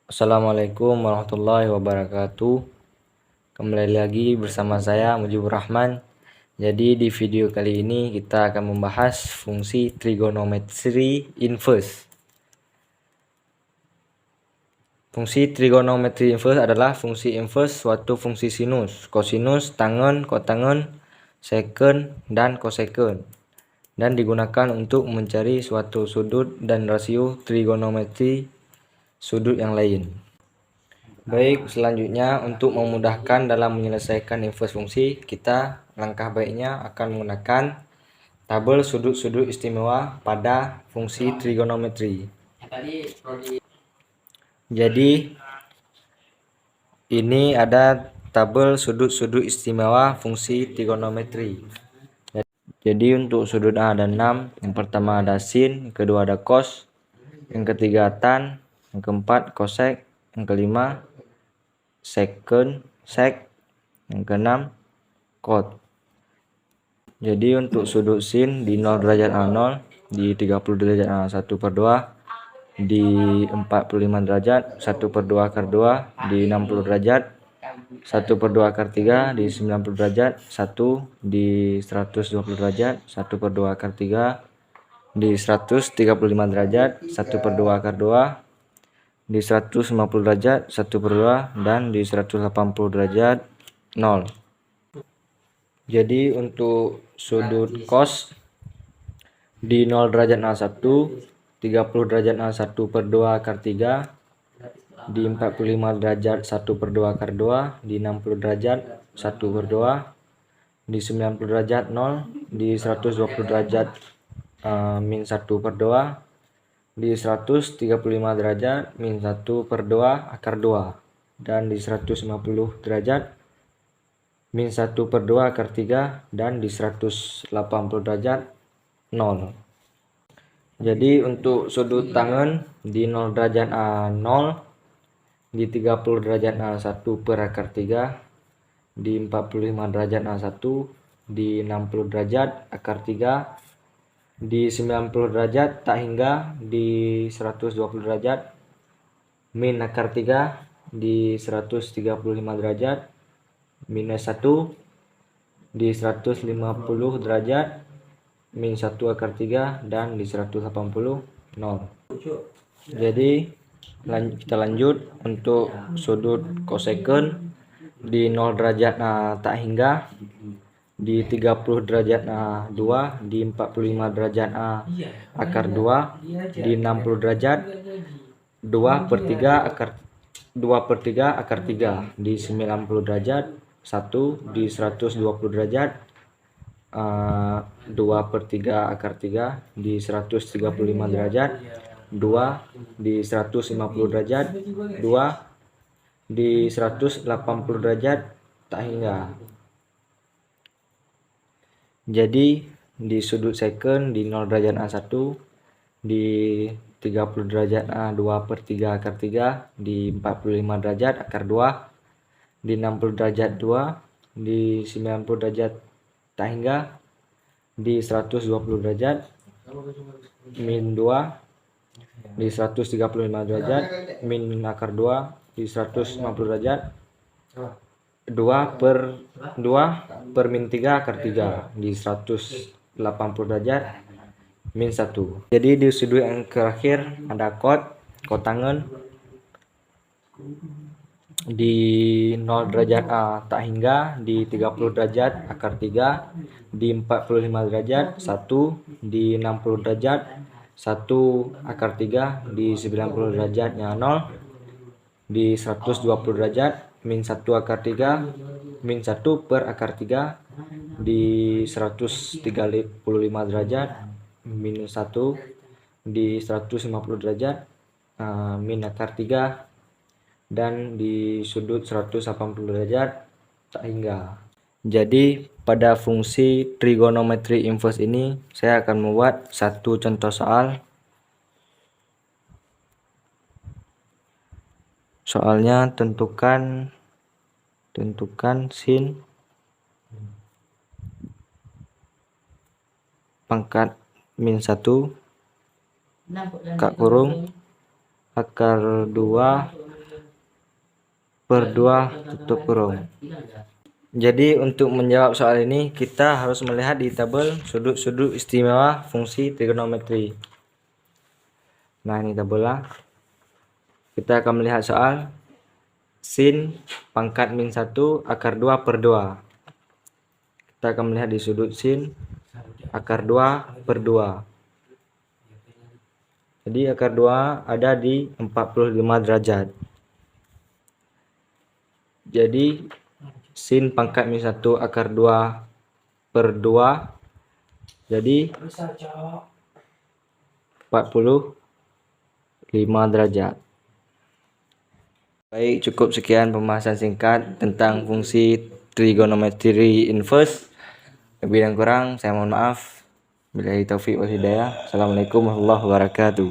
Assalamualaikum warahmatullahi wabarakatuh. Kembali lagi bersama saya Mujibur Rahman. Jadi di video kali ini kita akan membahas fungsi trigonometri inverse. Fungsi trigonometri inverse adalah fungsi inverse suatu fungsi sinus, kosinus, tangen, kotangen, seken, dan koseken, dan digunakan untuk mencari suatu sudut dan rasio trigonometri sudut yang lain. Baik, selanjutnya untuk memudahkan dalam menyelesaikan inverse fungsi, kita langkah baiknya akan menggunakan tabel sudut-sudut istimewa pada fungsi trigonometri. Jadi ini ada tabel sudut-sudut istimewa fungsi trigonometri. Jadi untuk sudut A ada 6, yang pertama ada sin, yang kedua ada cos, yang ketiga tan, yang keempat cosec, yang kelima secant, sec, yang keenam cot. Jadi untuk sudut sin di 0 derajat A0, di 30 derajat A1/2, di 45 derajat 1/2 akar 2, di 60 derajat 1/2 akar 3, di 90 derajat 1, di 120 derajat 1/2 akar 3, di 135 derajat 1/2 akar 2, di 150 derajat 1/2, dan di 180 derajat 0. Jadi untuk sudut cos di 0 derajat A1, 30 derajat A1/2 akar 3, di 45 derajat 1/2 akar 2, di 60 derajat 1/2, di 90 derajat 0, di 120 derajat min 1/2, di 135 derajat min 1/2 akar 2, dan di 150 derajat min 1/2 akar 3, dan di 180 derajat 0. Jadi untuk sudut tangen di 0 derajat A0, di 30 derajat A1/akar 3, di 45 derajat A1, di 60 derajat akar 3, di 90 derajat tak hingga, di 120 derajat min akar 3, di 135 derajat minus 1, di 150 derajat min 1 akar 3, dan di 180 0. Jadi kita lanjut untuk sudut koseken di 0 derajat tak hingga, di 30 derajat A2, di 45 derajat A akar 2, di 60 derajat 2/3 akar 3, di 90 derajat 1, di 120 derajat 2/3 akar 3, di 135 derajat 2, di 150 derajat 2, di 180 derajat tak hingga. Jadi di sudut seken di 0 derajat A1, di 30 derajat A2/3 akar 3, di 45 derajat akar 2, di 60 derajat 2, di 90 derajat tak hingga, di 120 derajat min 2, di 135 derajat min akar 2, di 150 derajat 2/min 3 akar 3, di 180 derajat min 1. Jadi di sudut yang terakhir ada kotangen di 0 derajat A tak hingga, di 30 derajat akar 3, di 45 derajat 1, di 60 derajat 1 akar 3, di 90 derajatnya 0, di 120 derajat min 1 akar 3, min 1 per akar 3, di 135 derajat minus 1, di 150 derajat min akar 3, dan di sudut 180 derajat tak hingga. Jadi pada fungsi trigonometri inverse ini saya akan membuat satu contoh soal. Soalnya tentukan sin pangkat min 1 kak kurung akar 2 per 2 tutup kurung. Jadi untuk menjawab soal ini kita harus melihat di tabel sudut-sudut istimewa fungsi trigonometri. Nah, ini tabelnya. Kita akan melihat soal sin pangkat min 1 akar 2 per 2. Kita akan melihat di sudut sin akar 2 per 2. Jadi akar 2 ada di 45 derajat. Jadi sin pangkat min 1 akar 2 per 2 jadi 45 derajat. Baik, cukup sekian pembahasan singkat tentang fungsi trigonometri inverse. Lebih dan kurang saya mohon maaf. Billahi taufiq wal hidayah. Assalamualaikum warahmatullahi wabarakatuh.